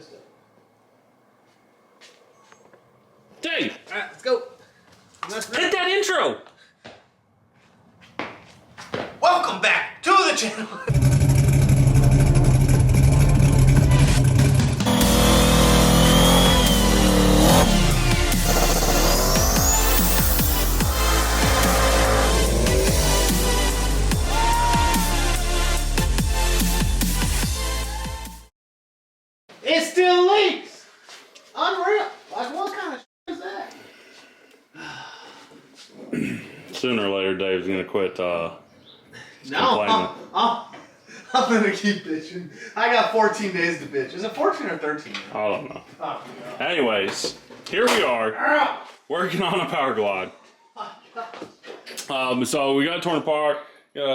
Just Dave! Alright, let's go. Hit that intro! Welcome back to the channel. It still leaks! Unreal! Like, what kind of shit is that? Sooner or later, Dave's gonna quit No, complaining. I'm gonna keep bitching. I got 14 days to bitch. Is it 14 or 13? I don't know. Oh, Anyways, here we are, working on a Powerglide. So we got it torn apart,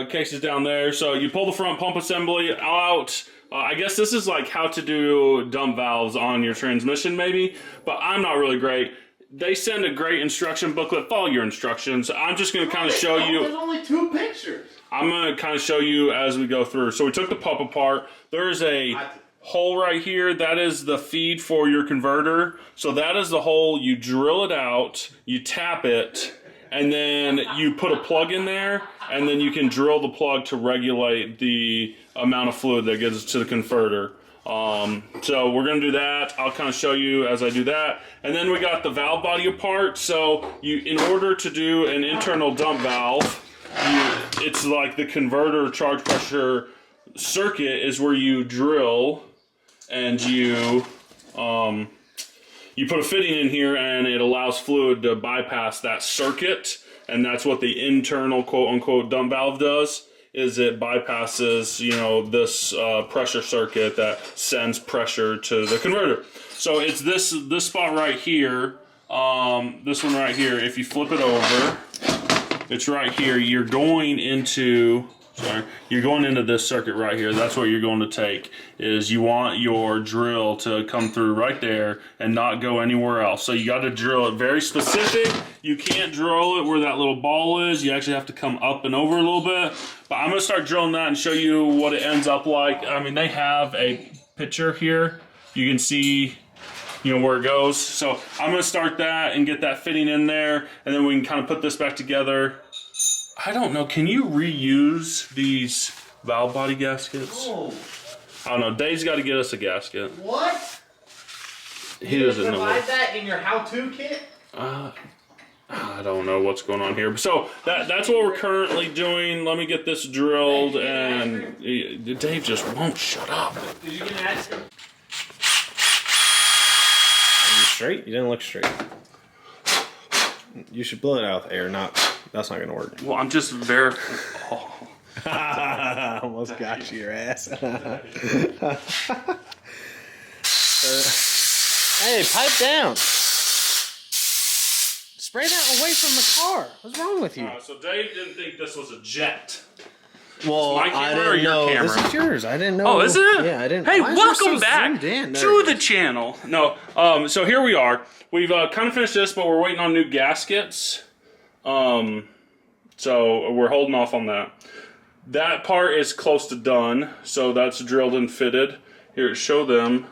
cases down there. So you pull the front pump assembly out. I guess this is like how to do dump valves on your transmission maybe, but I'm not really great. They send a great instruction booklet, follow your instructions. I'm just gonna kind of show you. There's only 2 pictures. I'm gonna kind of show you as we go through. So we took the pump apart. There's a hole right here. That is the feed for your converter. So that is the hole. You drill it out, you tap it, and then you put a plug in there, and then you can drill the plug to regulate the amount of fluid that gets to the converter. So we're gonna do that. I'll kind of show you as I do that. And then we got the valve body apart. So in order to do an internal dump valve, it's like the converter charge pressure circuit is where you drill and you put a fitting in here, and it allows fluid to bypass that circuit, and that's what the internal quote-unquote dump valve does, is it bypasses, you know, this pressure circuit that sends pressure to the converter. So it's this spot right here, this one right here. If you flip it over, it's right here. You're going into this circuit right here. That's what you're going to take, is you want your drill to come through right there and not go anywhere else. So you got to drill it very specific. You can't drill it where that little ball is. You actually have to come up and over a little bit. But I'm going to start drilling that and show you what it ends up like. I mean, they have a picture here. You can see, you know, where it goes. So I'm going to start that and get that fitting in there, and then we can kind of put this back together. I don't know, can you reuse these valve body gaskets? Oh. I don't know, Dave's got to get us a gasket. What? He doesn't know. Provide that in your how-to kit? I don't know what's going on here. So that's what we're currently doing. Let me get this drilled, and Dave just won't shut up. Did you get an ice cream? Are you straight? You didn't look straight. You should blow it out with air, that's not gonna work. Well, I'm just very... Oh. Almost got you, your ass. Hey, pipe down. Spray that away from the car. What's wrong with you? So Dave didn't think this was a jet. Well, my camera I or didn't your know. camera? This is yours. I didn't know. Oh, is it? Yeah, I didn't. Hey, Why is yours welcome so back zoomed in? to the channel. No, so here we are. We've kind of finished this, but we're waiting on new gaskets. So we're holding off on that. That part is close to done, so that's drilled and fitted. Here, show them.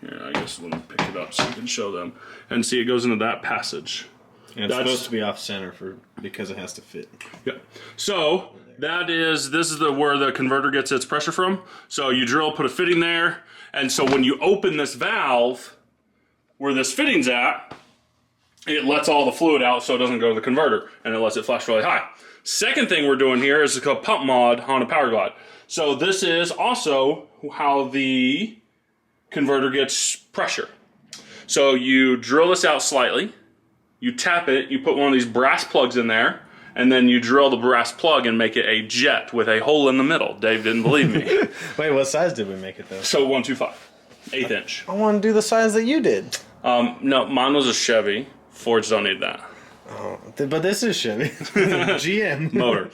Here, I guess let me pick it up so you can show them. And see, it goes into that passage. And it's supposed to be off center because it has to fit. Yeah. So this is where the converter gets its pressure from. So you drill, put a fitting there, and so when you open this valve, where this fitting's at, it lets all the fluid out so it doesn't go to the converter, and it lets it flash really high. Second thing we're doing here is called pump mod on a Powerglide. So this is also how the converter gets pressure. So you drill this out slightly, you tap it, you put one of these brass plugs in there, and then you drill the brass plug and make it a jet with a hole in the middle. Dave didn't believe me. Wait, what size did we make it though? So 125, 1/8 inch. I want to do the size that you did. No, mine was a Chevy. Fords don't need that. Oh, but this is Chevy. GM. Motor.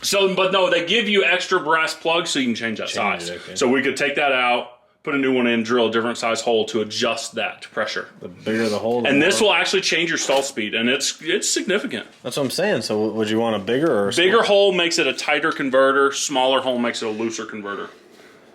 So, but no, they give you extra brass plugs so you can change that size. Okay. So we could take that out, put a new one in, drill a different size hole to adjust that pressure. The bigger the hole. And this will actually change your stall speed, and it's significant. That's what I'm saying. So would you want a bigger or a bigger hole makes it a tighter converter. Smaller hole makes it a looser converter.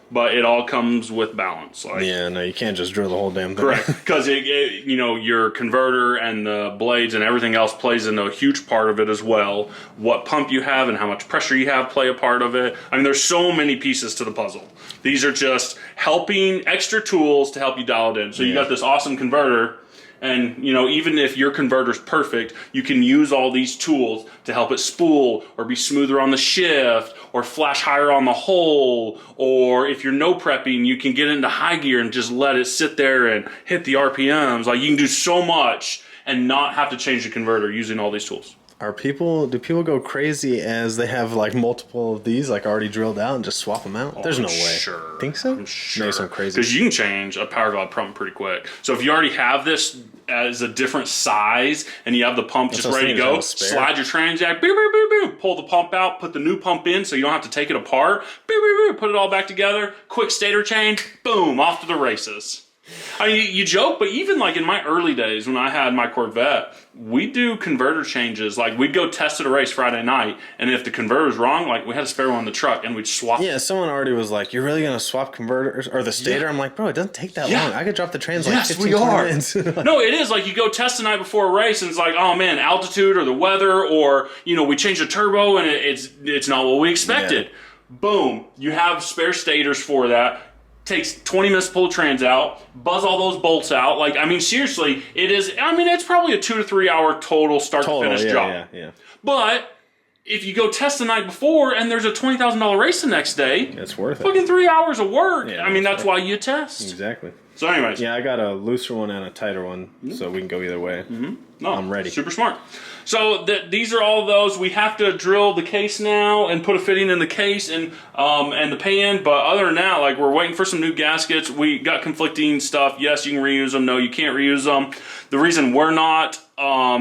but it all comes with balance. Like, Yeah, no, you can't just drill the whole damn thing. correct, because you know, your converter and the blades and everything else plays into a huge part of it as well. What pump you have and how much pressure you have play a part of it. I mean, there's so many pieces to the puzzle. These are just helping extra tools to help you dial it in. So you got this awesome converter. And, you know, even if your converter's perfect, you can use all these tools to help it spool or be smoother on the shift or flash higher on the hole. Or if you're no prepping, you can get into high gear and just let it sit there and hit the RPMs. Like, you can do so much and not have to change the converter using all these tools. Do people go crazy as they have like multiple of these like already drilled out and just swap them out? There's no way. Sure. Think so? I'm sure. Maybe some crazy. Because you can change a Powerglide pump pretty quick. So if you already have this as a different size and you have the pump just ready to go, slide your transjack, boop, boop, boop, boop, pull the pump out, put the new pump in so you don't have to take it apart, boop, boop, boop, put it all back together, quick stator change, boom, off to the races. I mean, you joke, but even like in my early days when I had my Corvette, we do converter changes. Like, we'd go test at a race Friday night, and if the converter was wrong, like, we had a spare one in the truck, and we'd swap. Yeah, someone already was like, "You're really gonna swap converters or the stator?" Yeah. I'm like, "Bro, it doesn't take that long. I could drop the trans like 15 we are. minutes." No, it is like you go test the night before a race, and it's like, oh man, altitude or the weather, or you know, we changed the turbo, and it's not what we expected. Yeah. Boom, you have spare stators for that. Takes 20 minutes to pull the trans out, buzz all those bolts out. Like, I mean, seriously, it is. I mean, it's probably a 2 to 3 hour total start to finish job. Yeah. But if you go test the night before and there's a $20,000 race the next day, it's worth it. Fucking 3 hours of work. Yeah, I mean, that's why you test. Exactly. So, anyways. Yeah, I got a looser one and a tighter one, so we can go either way. No, I'm ready. Super smart. So these are all those. We have to drill the case now and put a fitting in the case and the pan. But other than that, like, we're waiting for some new gaskets. We got conflicting stuff. Yes, you can reuse them. No, you can't reuse them. The reason we're not,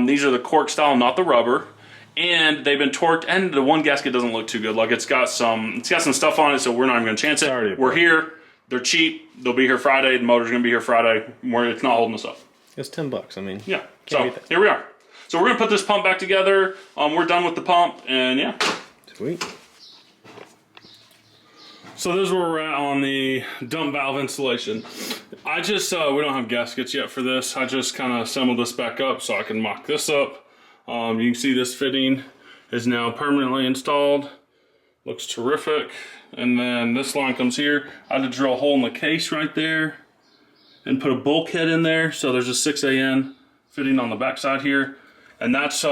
these are the cork style, not the rubber. And they've been torqued, and the one gasket doesn't look too good. Like, it's got some stuff on it, so we're not even going to chance it. We're here. They're cheap. They'll be here Friday. The motor's going to be here Friday. It's not holding us up. It's $10. I mean, yeah. So here we are. So we're going to put this pump back together. We're done with the pump, and yeah. Sweet. So this is where we're at on the dump valve installation. I just, we don't have gaskets yet for this. I just kind of assembled this back up so I can mock this up. You can see this fitting is now permanently installed. Looks terrific. And then this line comes here. I had to drill a hole in the case right there and put a bulkhead in there. So there's a 6AN fitting on the backside here. And that's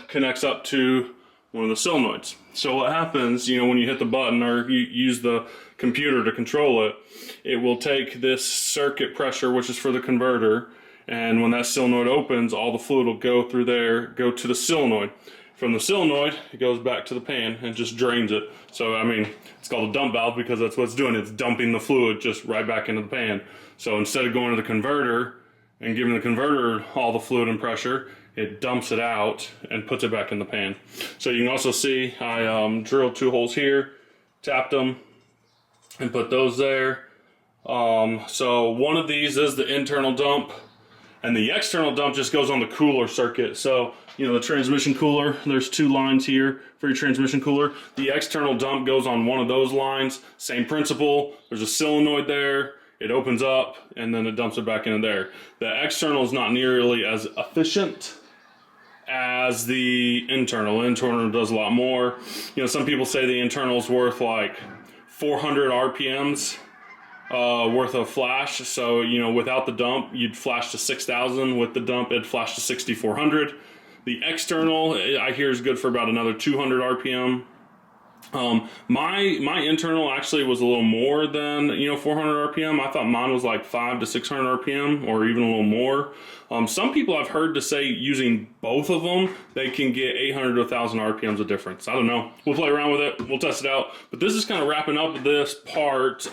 connects up to one of the solenoids. So what happens, you know, when you hit the button or you use the computer to control it, it will take this circuit pressure, which is for the converter, and when that solenoid opens, all the fluid will go through there, go to the solenoid. From the solenoid, it goes back to the pan and just drains it. So, I mean, it's called a dump valve because that's what it's doing. It's dumping the fluid just right back into the pan. So instead of going to the converter and giving the converter all the fluid and pressure, it dumps it out and puts it back in the pan. So you can also see I drilled 2 holes here, tapped them, and put those there. So one of these is the internal dump, and the external dump just goes on the cooler circuit. So, you know, the transmission cooler, there's 2 lines here for your transmission cooler. The external dump goes on one of those lines. Same principle. There's a solenoid there. It opens up, and then it dumps it back into there. The external is not nearly as efficient as the internal. Internal does a lot more. You know, some people say the internal is worth like 400 RPMs worth of flash. So, you know, without the dump, you'd flash to 6,000. With the dump, it'd flash to 6,400. The external, I hear, is good for about another 200 RPM. My internal actually was a little more than, you know, 400 RPM. I thought mine was like 500 to 600 RPM or even a little more. Some people I've heard to say using both of them, they can get 800 to 1,000 RPMs of difference. I don't know. We'll play around with it. We'll test it out. But this is kind of wrapping up this part.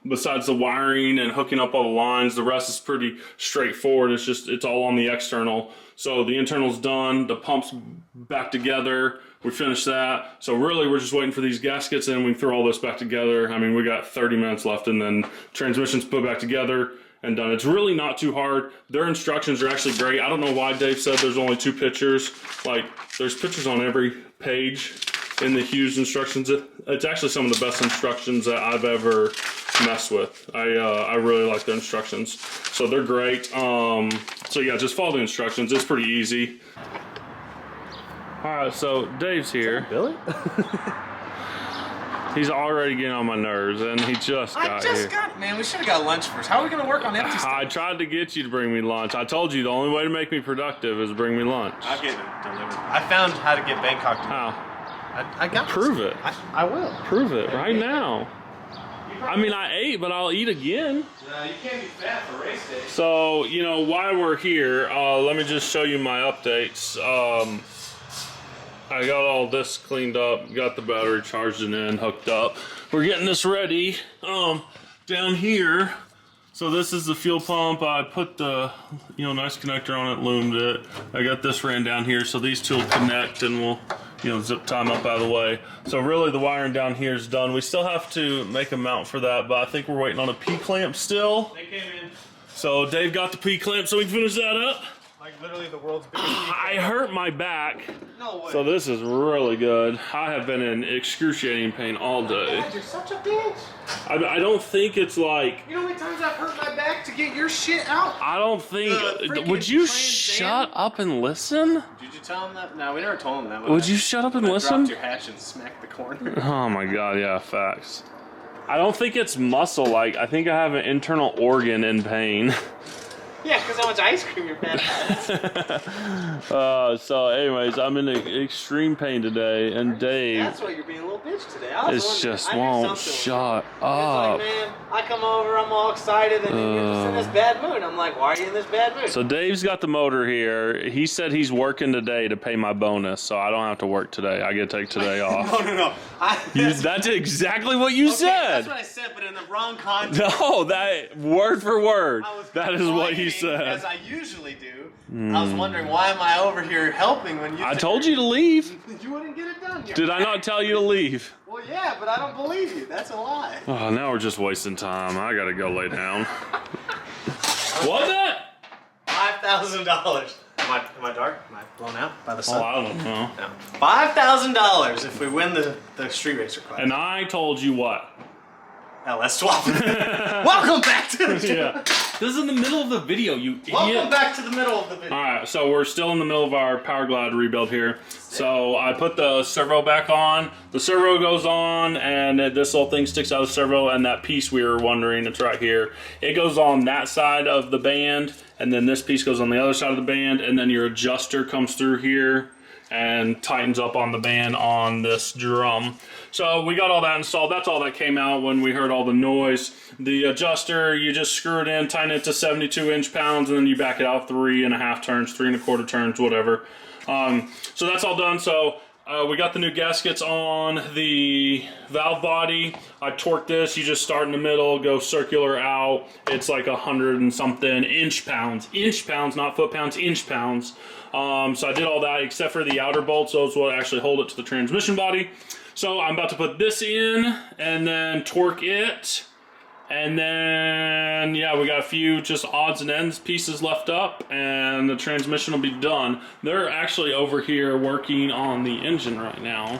Besides the wiring and hooking up all the lines, the rest is pretty straightforward. It's all on the external. So the internal's done. The pump's back together. We finished that. So really we're just waiting for these gaskets and we can throw all this back together. I mean, we got 30 minutes left and then transmission's put back together and done. It's really not too hard. Their instructions are actually great. I don't know why Dave said there's only 2 pictures. Like, there's pictures on every page. in the Hughes instructions. It's actually some of the best instructions that I've ever messed with. I really like their instructions. So they're great. So yeah, just follow the instructions. It's pretty easy. All right, so Dave's here. Billy? He's already getting on my nerves, and he just got here. Man, we should have got lunch first. How are we going to work on empty stuff? I tried to get you to bring me lunch. I told you the only way to make me productive is bring me lunch. I'll get it delivered. I found how to get Bangkok delivered. How? I got Prove this. it. I will. Prove it right now. I mean, I ate, but I'll eat again. No, you can't be fat for race day. So, you know, while we're here, let me just show you my updates. I got all this cleaned up, got the battery charged and in, hooked up. We're getting this ready down here. So this is the fuel pump. I put the, nice connector on it, loomed it. I got this ran down here, so these two will connect and we'll, zip tie them up out of the way. So really the wiring down here is done. We still have to make a mount for that, but I think we're waiting on a P-clamp still. They came in. So Dave got the P-clamp so we can finish that up. Like literally the world's biggest I hurt my back. No way. So this is really good. I have been in excruciating pain all day. God, you're such a bitch. I don't think it's like... You know how many times I've hurt my back to get your shit out? I don't think... Would you shut up and listen? Did you tell him that? No, we never told him that. Would you shut up and listen? Dropped your hatch and smacked the corner. Oh my god, yeah, facts. I don't think it's muscle, like, I think I have an internal organ in pain. Yeah, because how much ice cream you're bad. So anyways, I'm in extreme pain today, and Dave... That's why you're being a little bitch today. It just won't shut up. It's like, man, I come over, I'm all excited, and then you're just in this bad mood. I'm like, why are you in this bad mood? So Dave's got the motor here. He said he's working today to pay my bonus, so I don't have to work today. I get to take today off. No. That's exactly what you said. That's what I said, but in the wrong context. No, that word for word. That is what he said. As I usually do. I was wondering, why am I over here helping when you... I told you to leave. You wouldn't get it done. Did I not tell you to leave? Well, yeah, but I don't believe you. That's a lie. Oh, now we're just wasting time. I gotta go lay down. What that? $5,000. Am I dark? Am I blown out by the sun? Oh, I don't know. No. $5,000 if we win the street racer class. And I told you what? LS swap. Welcome back to the Yeah. This is in the middle of the video, you idiot. Welcome back to the middle of the video. Alright, so we're still in the middle of our Powerglide rebuild here. So I put the servo back on. The servo goes on, and this little thing sticks out of the servo, and that piece we were wondering, it's right here. It goes on that side of the band, and then this piece goes on the other side of the band, and then your adjuster comes through here and tightens up on the band on this drum. So we got all that installed. That's all that came out when we heard all the noise. The adjuster, you just screw it in, tighten it to 72 inch-pounds, and then you back it out 3.5 turns, 3.25 turns, whatever. So that's all done. So we got the new gaskets on the valve body. I torqued this. You just start in the middle, go circular out. It's like 100 and something inch-pounds. Inch-pounds, not foot-pounds, inch-pounds. So I did all that except for the outer bolts. Those will actually hold it to the transmission body. So I'm about to put this in and then torque it. And then, yeah, we got a few just odds and ends pieces left up, and the transmission will be done. They're actually over here working on the engine right now.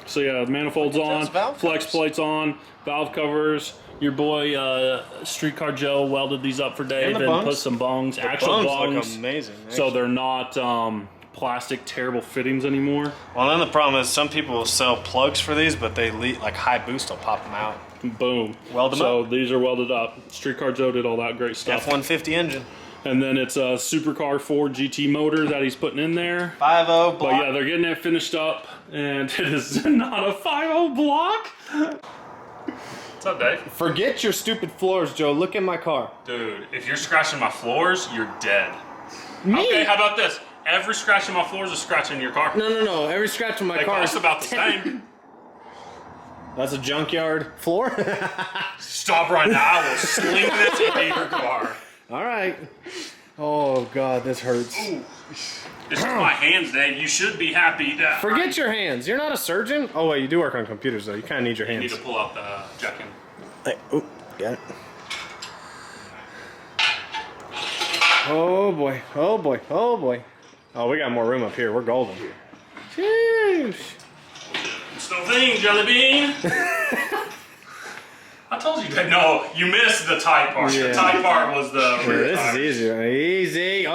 So yeah, the manifold's on, flex plates on, valve covers. Your boy Streetcar Joe welded these up for Dave and put some bungs, actual bungs. Look amazing. So they're not plastic terrible fittings anymore. Well, then the problem is some people will sell plugs for these, but they like high boost will pop them out. Boom. Weld them so up. These are welded up. Streetcar Joe did all that great stuff. F-150 engine. And then it's a Supercar 4 GT motor that he's putting in there. 5.0 block. But yeah, they're getting it finished up, and it is not a 5.0 block. What's up, Dave? Forget your stupid floors, Joe. Look at my car. Dude, if you're scratching my floors, you're dead. Me? Okay, how about this? Every scratch in my floors is scratching your car. No. Every scratch on my car is about the same. That's a junkyard floor? Stop right now. I will sling this into your car. All right. Oh, God, this hurts. Ooh. This is my hands, Dave. You should be happy that... Forget your hands. You're not a surgeon? Oh, wait, you do work on computers, though. You kind of need your hands. You need to pull out the jack-in. Hey, oh, got it. Oh, boy. Oh, boy. Oh, boy. Oh, we got more room up here. We're golden. Sheesh. It's no thing, Jelly Bean. I told you that. No, you missed the tight part. Yeah. The tight part was the rear This tire. is easier. Easy. Oh.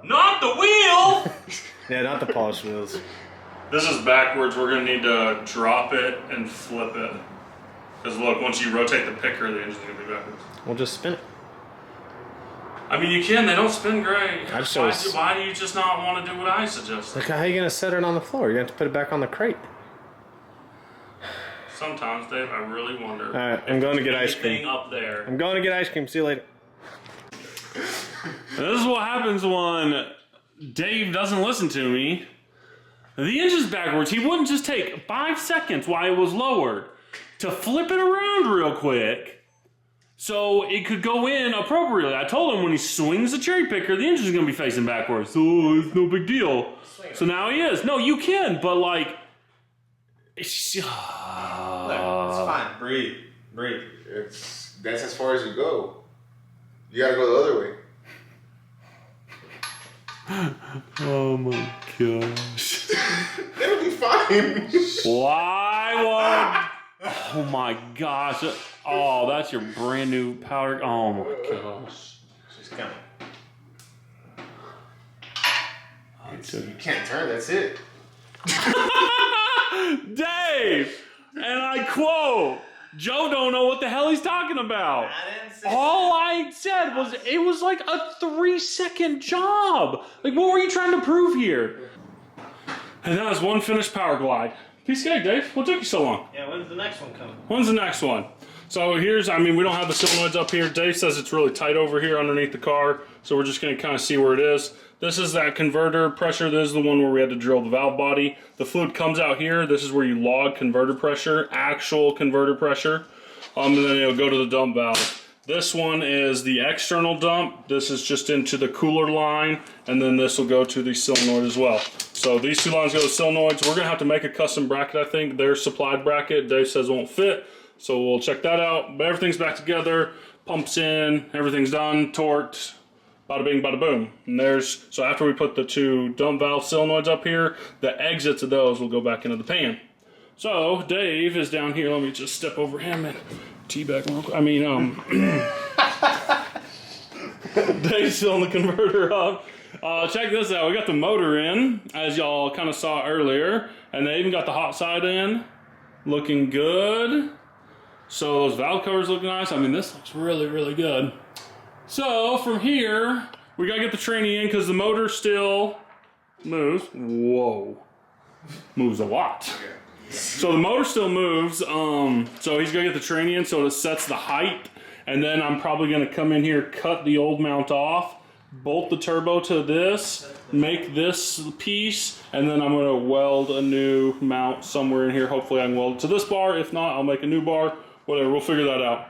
Not the wheel! Yeah, not the polished wheels. This is backwards. We're going to need to drop it and flip it. Because look, once you rotate the picker, the engine's going to be backwards. We'll just spin it. I mean, you can. They don't spin great. I'd Why do you just not want to do what I suggest? Look, how are you going to set it on the floor? You're going to have to put it back on the crate. Sometimes, Dave, I really wonder. All right, I'm going to get ice cream. Anything up there. I'm going to get ice cream. See you later. This is what happens when Dave doesn't listen to me. The engine's backwards. He wouldn't just take 5 seconds while it was lowered to flip it around real quick so it could go in appropriately. I told him when he swings the cherry picker, the engine's going to be facing backwards. So it's no big deal. So now he is. No, you can, but like... It's, Look, it's fine. Breathe. That's as far as you go. You gotta go the other way. Oh my gosh. It'll be fine. Why would... Oh my gosh. Oh, that's your brand new powder. Oh my gosh. She's coming. You can't turn, that's it. Dave! And I quote, Joe don't know what the hell he's talking about. I didn't say All I said was it was like a 3-second job. Like, what were you trying to prove here? And that was one finished Powerglide. Piece of cake, Dave. What took you so long? Yeah, when's the next one coming? When's the next one? So here's, I mean, we don't have the solenoids up here. Dave says it's really tight over here underneath the car. So we're just going to kind of see where it is. This is that converter pressure. This is the one where we had to drill the valve body. The fluid comes out here. This is where you log converter pressure, actual converter pressure. And then it'll go to the dump valve. This one is the external dump. This is just into the cooler line. And then this will go to the solenoid as well. So these two lines go to solenoids. We're going to have to make a custom bracket, I think. Their supplied bracket, Dave says won't fit. So we'll check that out. But everything's back together. Pumps in. Everything's done. Torqued. Bada bing, bada boom. And there's, so after we put the two dump valve solenoids up here, the exits of those will go back into the pan. So Dave is down here. Let me just step over him and teabag real quick. I mean, Dave's filling the converter up. Check this out. We got the motor in, as y'all kind of saw earlier, and they even got the hot side in. Looking good. So those valve covers look nice. I mean, this looks really, really good. So from here, we gotta get the tranny in because the motor still moves. Whoa. Moves a lot. So the motor still moves. So he's gonna get the tranny in so it sets the height. And then I'm probably gonna come in here, cut the old mount off, bolt the turbo to this, make this piece, and then I'm gonna weld a new mount somewhere in here. Hopefully I can weld it to this bar. If not, I'll make a new bar. Whatever, we'll figure that out.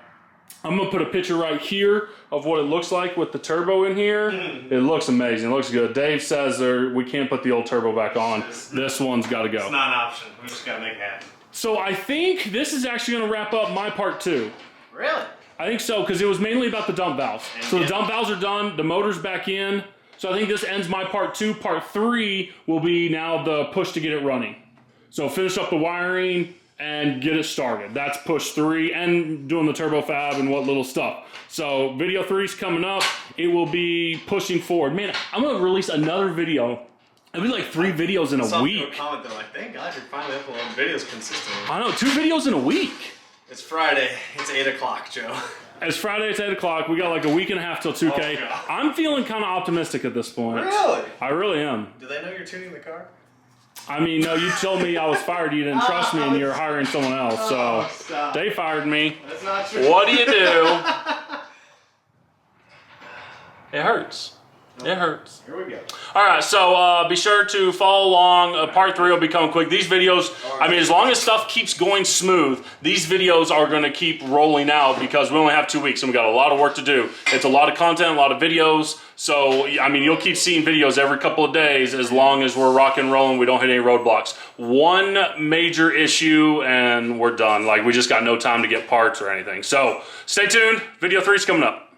I'm gonna put a picture right here of what it looks like with the turbo in here. It looks amazing, it looks good. Dave says we can't put the old turbo back on. This one's gotta go. It's not an option. We just gotta make it happen. So I think this is actually gonna wrap up my part 2. Really? I think so, because it was mainly about the dump valves. So the dump valves are done, the motor's back in. So I think this ends my part 2. Part 3 will be now the push to get it running. So finish up the wiring and get it started. That's push 3 and doing the turbo fab and what little stuff. So video 3 is coming up. It will be pushing forward. Man, I'm gonna release another video. It'll be like 3 videos in a week. Comment, they're like, thank God you're finally uploading videos consistently. I know, 2 videos in a week. It's Friday. It's 8 o'clock, Joe. It's Friday, it's 8 o'clock. We got like a week and a half till 2K. Oh, God. I'm feeling kind of optimistic at this point. Really? I really am. Do they know you're tuning the car? I mean, no, you told me I was fired. You didn't trust me and you're hiring someone else. So Stop. they fired me. That's not true. What do you do? It hurts. It hurts. Here we go. All right, so be sure to follow along. Part 3 will become quick. These videos, I mean, as long as stuff keeps going smooth, these videos are going to keep rolling out because we only have 2 weeks and we got a lot of work to do. It's a lot of content, a lot of videos. So, I mean, you'll keep seeing videos every couple of days as long as we're rock and rolling. We don't hit any roadblocks. One major issue and we're done. Like, we just got no time to get parts or anything. So, stay tuned. Video 3 is coming up.